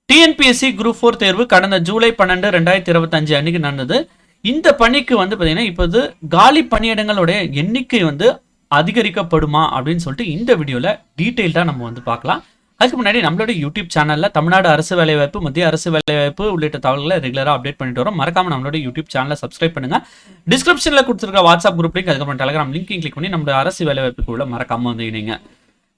TNPSC group 4 தேர்வு கடந்த ஜூலை 12, 2025 அன்னைக்கு நடந்தது. இந்த பணிக்கு வந்து பார்த்தீங்கன்னா இப்போது காலி பணியிடங்களுடைய எண்ணிக்கை வந்து அதிகரிக்கப்படுமா அப்படின்னு சொல்லிட்டு இந்த வீடியோவில் டீட்டெயில்டாக நம்ம வந்து பார்க்கலாம். அதுக்கு முன்னாடி நம்மளோட யூடியூப் சேனலில் தமிழ்நாடு அரசு வேலைவாய்ப்பு, மத்திய அரசு வேலைவாய்ப்பு உள்ளிட்ட தகவல்களை ரெகுலராக அப்டேட் பண்ணிட்டு வரோம். மறக்காம நம்மளோட யூடியூப் சேனலை சப்ஸ்கிரைப் பண்ணுங்க. டிஸ்கிரிப்ஷனில் கொடுத்துருக்க வாட்ஸ்அப் குரூப் லிங்க், அதுக்கப்புறம் டெலிகிராம் லிங்க்கையும் கிளிக் பண்ணி நம்மளோட அரசு வேலைவாய்ப்புக்குள்ள மறக்காம வந்து இணைங்க.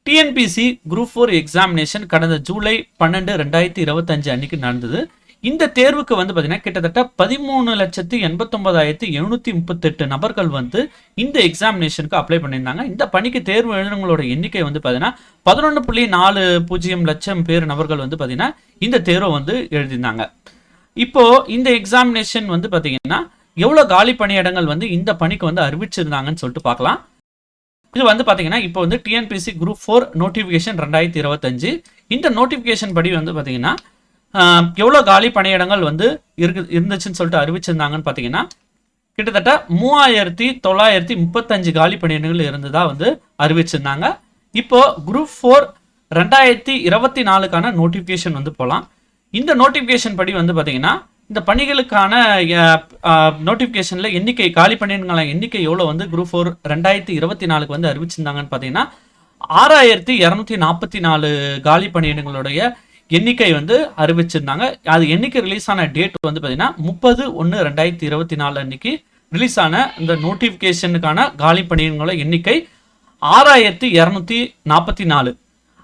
டிஎன்பிசி குரூப் 4 எக்ஸாமினேஷன் கடந்த ஜூலை 12, 2025 அன்னைக்கு நடந்தது. இந்த தேர்வுக்கு வந்து பார்த்தீங்கன்னா கிட்டத்தட்ட 13,89,738 நபர்கள் வந்து இந்த எக்ஸாமினேஷனுக்கு அப்ளை பண்ணியிருந்தாங்க. இந்த பணிக்கு தேர்வு எழுதுனவங்களோட எண்ணிக்கை வந்து பார்த்தீங்கன்னா 11.40 லட்சம் நபர்கள் வந்து பார்த்தீங்கன்னா இந்த தேர்வை வந்து எழுதியிருந்தாங்க. இப்போ இந்த எக்ஸாமினேஷன் வந்து பார்த்தீங்கன்னா எவ்வளோ காலி பணியிடங்கள் வந்து இந்த பணிக்கு வந்து அறிவிச்சிருந்தாங்கன்னு சொல்லிட்டு பார்க்கலாம். இது வந்து பார்த்தீங்கன்னா இப்போ வந்து டிஎன்பிஎஸ்சி குரூப் 4 நோட்டிஃபிகேஷன் 2025 இந்த நோட்டிஃபிகேஷன் படி வந்து பார்த்தீங்கன்னா எவ்வளோ காலி பணியிடங்கள் வந்து இருந்துச்சுன்னு சொல்லிட்டு அறிவிச்சிருந்தாங்கன்னு பார்த்தீங்கன்னா கிட்டத்தட்ட 3,935 காலி பணியிடங்கள் இருந்ததா வந்து அறிவிச்சிருந்தாங்க. இப்போ குரூப் 4 2024க்கான நோட்டிஃபிகேஷன் வந்து போகலாம். இந்த நோட்டிஃபிகேஷன் படி வந்து பார்த்தீங்கன்னா இந்த பணிகளுக்கான நோட்டிஃபிகேஷனில் எண்ணிக்கை காலி பணியிடங்கள எண்ணிக்கை எவ்வளோ வந்து குரூப் 4 2024க்கு வந்து அறிவிச்சிருந்தாங்கன்னு பார்த்தீங்கன்னா 6,244 காலி பணியிடங்களுடைய எண்ணிக்கை வந்து அறிவிச்சிருந்தாங்க. அது எண்ணிக்கை ரிலீஸ் ஆன டேட் வந்து பார்த்தீங்கன்னா 30/1/2024 அன்னைக்கு ரிலீஸ் ஆன இந்த நோட்டிஃபிகேஷனுக்கான காலி பணியிடங்களோட எண்ணிக்கை 6,244.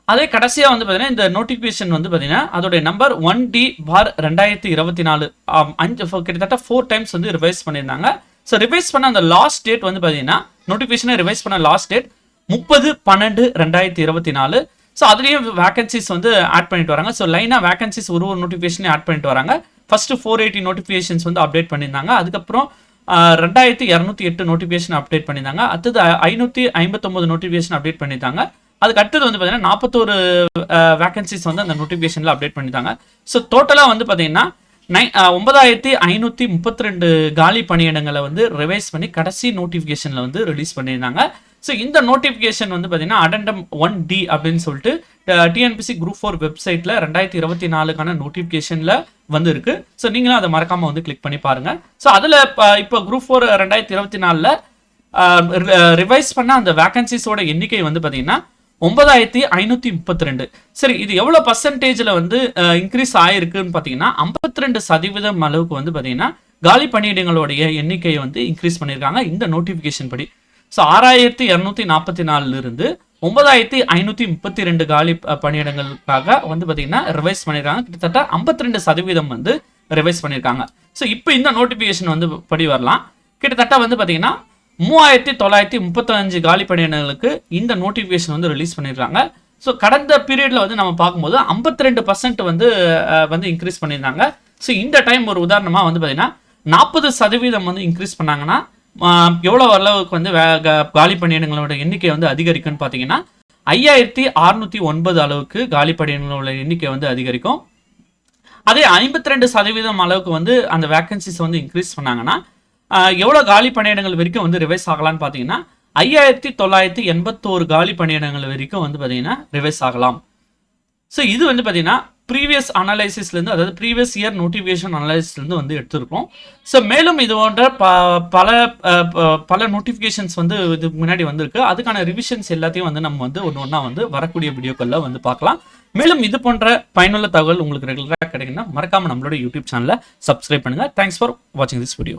அதே கடைசியாக வந்து பார்த்தீங்கன்னா இந்த நோட்டிஃபிகேஷன் வந்து பார்த்தீங்கன்னா அதோடைய நம்பர் 1D/2024 கிட்டத்தட்ட 4 டைம்ஸ் வந்து ரிவைஸ் பண்ணியிருந்தாங்க. ஸோ ரிவைஸ் பண்ண அந்த லாஸ்ட் டேட் வந்து பார்த்தீங்கன்னா நோட்டிஃபிகேஷனை ரிவைஸ் பண்ண லாஸ்ட் டேட் 30/12/2024. ஸோ அதுலேயும் வேகன்சிஸ் வந்து ஆட் பண்ணிட்டு வராங்க. ஸோ லைனாக வேகன்சிஸ் ஒரு நோட்டிஃபிகேஷனே ஆட் பண்ணிட்டு வராங்க. ஃபர்ஸ்ட் 480 நோட்டிஃபிகேஷன்ஸ் வந்து அப்டேட் பண்ணியிருந்தாங்க. அதுக்கப்புறம் 2,208 நோட்டிஃபிகேஷன் அப்டேட் பண்ணியிருந்தாங்க. அடுத்தது 559 நோட்டிஃபிகேஷன் அப்டேட் பண்ணியிருந்தாங்க. அதுக்கு அடுத்தது வந்து பார்த்தீங்கன்னா 41 வேகன்சிஸ் வந்து அந்த நோட்டிஃபிகேஷனில் அப்டேட் பண்ணிட்டாங்க. ஸோ டோட்டலாக வந்து பார்த்தீங்கன்னா 9,532 காலி பணியிடங்களை வந்து ரிவைஸ் பண்ணி கடைசி நோட்டிஃபிகேஷனில் வந்து ரிலீஸ் பண்ணியிருந்தாங்க. ஸோ இந்த நோட்டிஃபிகேஷன் வந்து பார்த்தீங்கன்னா அடெண்டம் 1D அப்படின்னு சொல்லிட்டு டிஎன்பிசி குரூப் 4 வெப்சைட்டில் 2024க்கான நோட்டிஃபிகேஷனில் வந்து இருக்கு. ஸோ நீங்களும் அதை மறக்காமல் வந்து கிளிக் பண்ணி பாருங்க. ஸோ அதில் இப்போ குரூப் 4 2024 ரிவைஸ் பண்ண அந்த வேகன்சிஸோட எண்ணிக்கை வந்து பார்த்தீங்கன்னா 9,532. சரி, இது எவ்வளோ பர்சன்டேஜில் வந்து இன்க்ரீஸ் ஆயிருக்குன்னு பார்த்தீங்கன்னா 52% அளவுக்கு வந்து பார்த்தீங்கன்னா காலி பணியிடங்களுடைய எண்ணிக்கையை வந்து இன்க்ரீஸ் பண்ணியிருக்காங்க இந்த நோட்டிஃபிகேஷன் படி. ஸோ 6,244 9,532 காலி பணியிடங்களுக்காக வந்து பார்த்தீங்கன்னா ரிவைஸ் பண்ணியிருக்காங்க. கிட்டத்தட்ட 52% வந்து ரிவைஸ் பண்ணியிருக்காங்க. ஸோ இப்போ இந்த நோட்டிஃபிகேஷன் வந்து படி வரலாம். கிட்டத்தட்ட வந்து பார்த்தீங்கன்னா 3,935 காலி பணியிடங்களுக்கு இந்த நோட்டிஃபிகேஷன் வந்து ரிலீஸ் பண்ணியிருக்காங்க. ஸோ கடந்த பீரியடில் வந்து நம்ம பார்க்கும்போது 52% வந்து இன்க்ரீஸ் பண்ணியிருந்தாங்க. ஸோ இந்த டைம் ஒரு உதாரணமாக வந்து பார்த்தீங்கன்னா 40% வந்து இன்க்ரீஸ் பண்ணாங்கன்னா எவ்வளோ அளவுக்கு வந்து காலி பணியிடங்களோட எண்ணிக்கை வந்து அதிகரிக்கும்னு பார்த்தீங்கன்னா 5,609 அளவுக்கு காலி பணியிடங்களோட எண்ணிக்கை வந்து அதிகரிக்கும். அதே 52% அளவுக்கு வந்து அந்த வேகன்சிஸ் வந்து இன்க்ரீஸ் பண்ணாங்கன்னா எவ்வளோ காலி பணியிடங்கள் வரைக்கும் வந்து ரிவைஸ் ஆகலாம்னு பார்த்தீங்கன்னா 5,981 காலி பணியிடங்கள் வரைக்கும் வந்து பார்த்தீங்கன்னா ரிவைஸ் ஆகலாம். ஸோ இது வந்து பார்த்தீங்கன்னா ப்ரீவியஸ் அனலைசிஸ்லேருந்து, அதாவது ப்ரீவியஸ் இயர் நோட்டிஃபிகேஷன் அனலைசிஸ்லேருந்து வந்து எடுத்திருக்கோம். ஸோ மேலும் இது போன்ற பல நோட்டிஃபிகேஷன்ஸ் வந்து இதுக்கு முன்னாடி வந்திருக்கு. அதுக்கான ரிவிஷன்ஸ் எல்லாத்தையும் வந்து நம்ம வந்து ஒன்றா வந்து வரக்கூடிய வீடியோக்களில் வந்து பார்க்கலாம். மேலும் இது போன்ற பயனுள்ள தகவல் உங்களுக்கு ரெகுலராக கிடைக்குன்னா மறக்காமல் நம்மளோட யூடியூப் சேனலை சப்ஸ்கிரைப் பண்ணுங்கள். தேங்க்ஸ் ஃபார் வாட்சிங் திஸ் வீடியோ.